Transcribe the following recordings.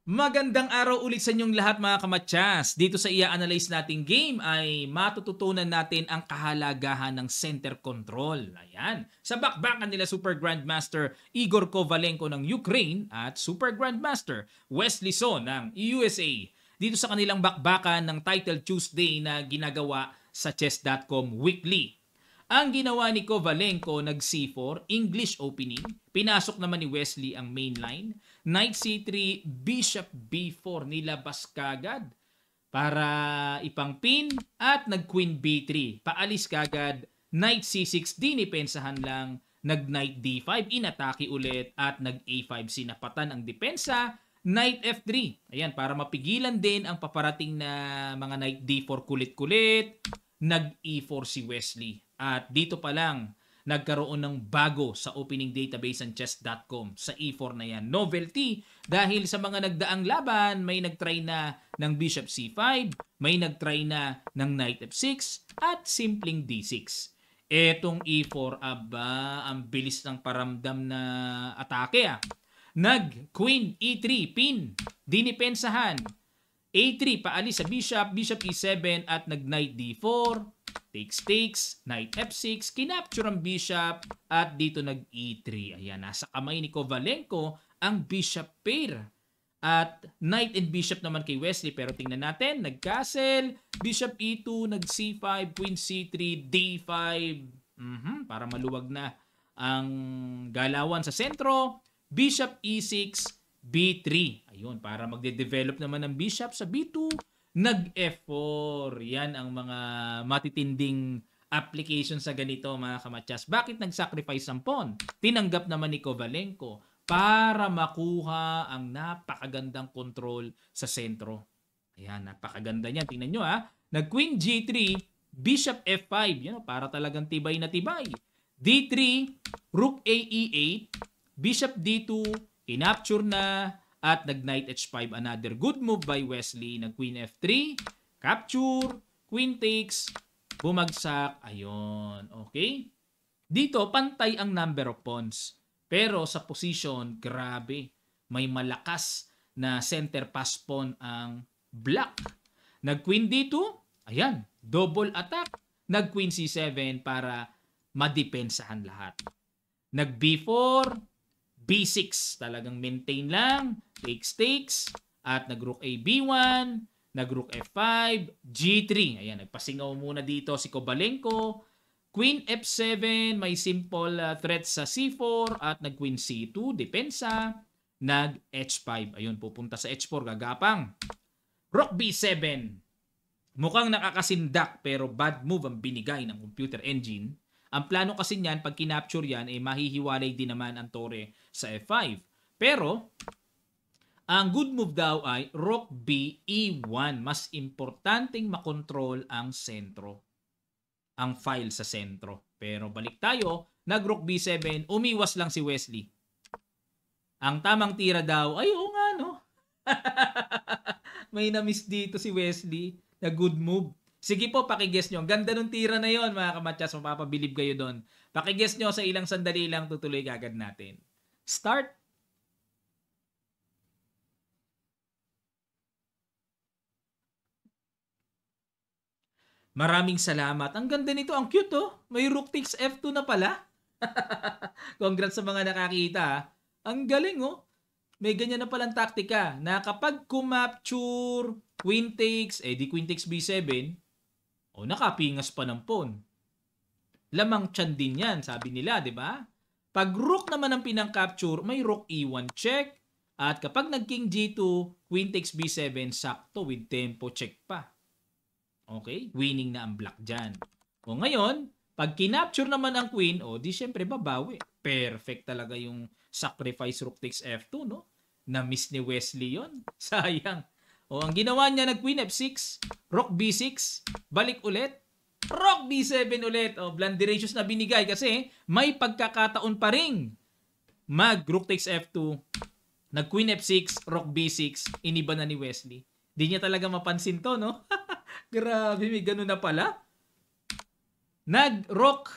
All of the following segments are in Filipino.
Magandang araw ulit sa inyong lahat mga kamatyas. Dito sa i-analyze nating game ay matututunan natin ang kahalagahan ng center control. Ayan. Sa bakbakan nila Super Grandmaster Igor Kovalenko ng Ukraine at Super Grandmaster Wesley So ng USA. Dito sa kanilang bakbakan ng Title Tuesday na ginagawa sa chess.com weekly. Ang ginawa ni Kovalenko, nag-C4, English opening. Pinasok naman ni Wesley ang main line. Knight C3, Bishop B4, nilabas kagad para ipang-pin at nag-Queen B3. Paalis kagad, Knight C6, dinipensahan lang, nag-Knight D5, inatake ulit at nag-A5, sinapatan ang depensa. Knight F3, ayan, para mapigilan din ang paparating na mga Knight D4 kulit-kulit. Nag-E4 si Wesley. At dito pa lang, nagkaroon ng bago sa opening database ng chess.com sa E4 na yan. Novelty dahil sa mga nagdaang laban, may nagtry na ng Bishop C5, may nagtry na ng Knight F6 at simpleng D6. Etong E4, aba, ang bilis ng paramdam na atake Nag-Queen E3, pin, dinipensahan. A3, paalis sa Bishop, Bishop E7 at nag-Knight D4. Takes, Knight F6, kinapture ang Bishop at dito nag-E3. Ayan, nasa kamay ni Kovalenko ang Bishop pair. At Knight and Bishop naman kay Wesley, pero tingnan natin, nag-castle, Bishop E2, nag-C5, Queen C3, D5. Para maluwag na ang galawan sa sentro. Bishop E6, B3. Ayun, para magde-develop naman ng Bishop sa B2, nag-F4. Yan ang mga matitinding application sa ganito mga kamatyas. Bakit nag-sacrifice ang pawn? Tinanggap naman ni Kovalenko para makuha ang napakagandang control sa sentro. Ayan, napakaganda niyan. Tingnan nyo Nag-Queen G3, Bishop F5. Yan, para talagang tibay na tibay. D3, Rook A E8, Bishop D2, kinapture na, at nag-Knight H5, another good move by Wesley. Nag-Queen F3, capture, Queen takes, bumagsak, ayun, okay? Dito, pantay ang number of pawns. Pero sa position, grabe, may malakas na center pass pawn ang black. Nag-Queen D2, ayan, double attack. Nag-Queen C7 para madepensahan lahat. Nag-B4, B6, talagang maintain lang, takes, at nag-Rook A, B1, nag-Rook F5, G3. Ayan, nagpasingaw muna dito si Kovalenko. Queen F7, may simple threat sa C4, at nag-Queen C2, depensa, nag-H5. Ayun, pupunta sa H4, gagapang. Rook B7. Mukhang nakakasindak, pero bad move ang binigay ng computer engine. Ang plano kasi niyan, pag kinapture yan, mahihiwalay din naman ang tore sa F5. Pero, ang good move daw ay Rook B E1. Mas importanteng makontrol ang sentro. Ang file sa sentro. Pero balik tayo, nag-Rook B7, umiwas lang si Wesley. Ang tamang tira daw, ay oo nga no. May na-miss dito si Wesley na good move. Sige po, pakiguess nyo. Ang ganda ng tira na yon mga kamatyas. Mapapabilib kayo doon. Pakiguess nyo sa ilang sandali lang, tutuloy kagad natin. Start. Maraming salamat. Ang ganda nito. Ang cute May Rook takes F2 na pala. Congrats sa mga nakakita. Ang galing May ganyan na palang taktika na kapag kumapture, Queen takes, di Queen takes B7, nakapingas pa ng pawn. Lamang tiyan din yan, sabi nila, di ba? Pag Rook naman ang pinang-capture, may Rook E1 check. At kapag nag-King G2, Queen takes B7, sakto with tempo check pa. Okay? Winning na ang black dyan. Ngayon, pag kinapture naman ang Queen, di syempre babawi. Perfect talaga yung sacrifice Rook takes F2, no? Na-miss ni Wesley yon. Sayang. Ang ginawa niya, nag-Queen F6, Rook B6, balik ulit, Rook B7 ulit. Blunderatious na binigay kasi may pagkakataon pa rin. Mag-Rook takes F2, nag-Queen F6, Rook B6, iniba na ni Wesley. Di niya talaga mapansin to, no? Grabe, may ganun na pala. Nag-Rook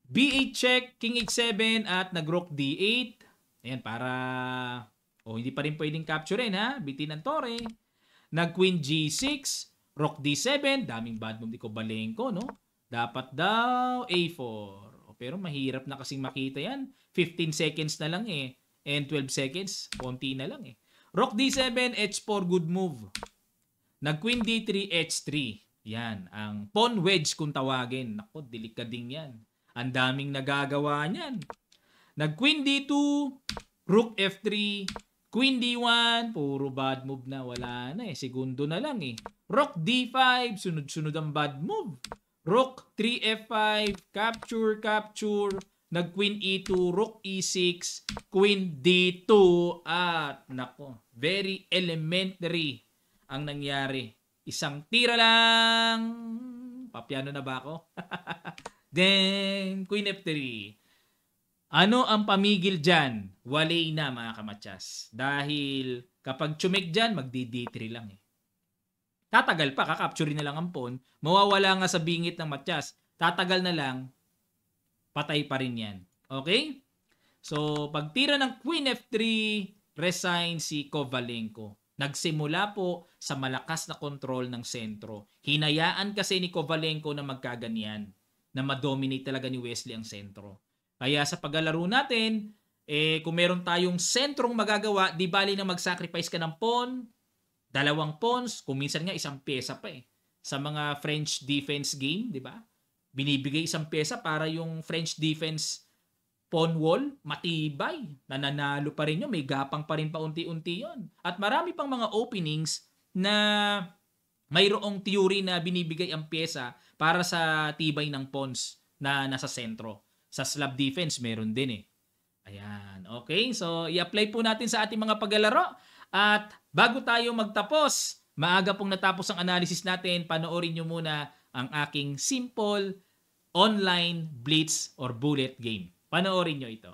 B8 check, King H7 at nag-Rook D8. Ayan, para O hindi pa rin pwedeng capturein ha. Bitin ng tore. Nag-queen G6. Rook D7. Daming bad move ni Kovalenko, no? Dapat daw A4. Pero mahirap na kasing makita yan. 15 seconds na lang eh. And 12 seconds, konti na lang eh. Rook D7, H4, good move. Nag-Queen D3, H3. Yan, ang pawn wedge kung tawagin. Nako, delikading yan. Ang daming nagagawa niyan. Nag-Queen D2, Rook F3, Queen D1, puro bad move na. Wala na eh, segundo na lang eh. Rook D5, sunod-sunod ang bad move. Rook 3F5, capture, nag-Queen E2, Rook E6, Queen D2, at nako, very elementary ang nangyari. Isang tira lang. Papiano na ba ako? Then, Queen F3. Ano ang pamigil dyan? Walay na mga kamatsas. Dahil kapag tsumik dyan, magdi-D3 lang eh. Tatagal pa, kakapturin na lang ang pawn. Mawawala nga sa bingit ng matyas. Tatagal na lang, patay pa rin yan. Okay? So, pagtira ng Queen F3, resign si Kovalenko. Nagsimula po sa malakas na kontrol ng sentro. Hinayaan kasi ni Kovalenko na magkaganyan, na madominate talaga ni Wesley ang sentro. Kaya sa paglalaro natin, kung meron tayong sentrong magagawa, di bali na mag-sacrifice ka ng pawn, dalawang pawns, kung minsan nga isang pyesa pa eh. Sa mga French defense game, di ba? Binibigay isang pyesa para yung French defense pawn wall, matibay. Nananalo pa rin yun, may gapang pa rin paunti-unti yun. At marami pang mga openings na mayroong theory na binibigay ang pyesa para sa tibay ng pawns na nasa sentro. Sa Slav defense, meron din eh. Ayan, okay? So, i-apply po natin sa ating mga paglalaro. At bago tayo magtapos, maaga pong natapos ang analysis natin, panoorin nyo muna ang aking simple online blitz or bullet game. Panoorin nyo ito.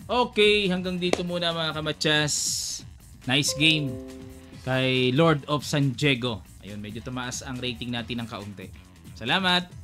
Okay, hanggang dito muna mga kamatsas. Nice game kay Lord of San Diego. Ayun, medyo tumaas ang rating natin ng kaunti. Salamat!